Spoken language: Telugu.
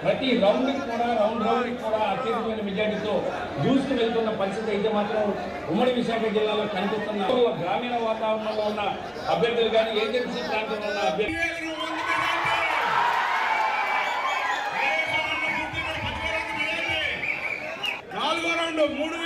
ప్రతి రౌండ్కి కూడా అత్యధికమైన మెజార్టీతో దూసుకు వెళ్తున్న పరిస్థితి అయితే మాత్రం ఉమ్మడి విశాఖ జిల్లాలో కనిపిస్తున్న గ్రామీణ వాతావరణంలో ఉన్న అభ్యర్థులు కానీ ఏజెన్సీ ప్రాంతంలో ఉన్న అభ్యర్థులు 4వ రౌండ్ 3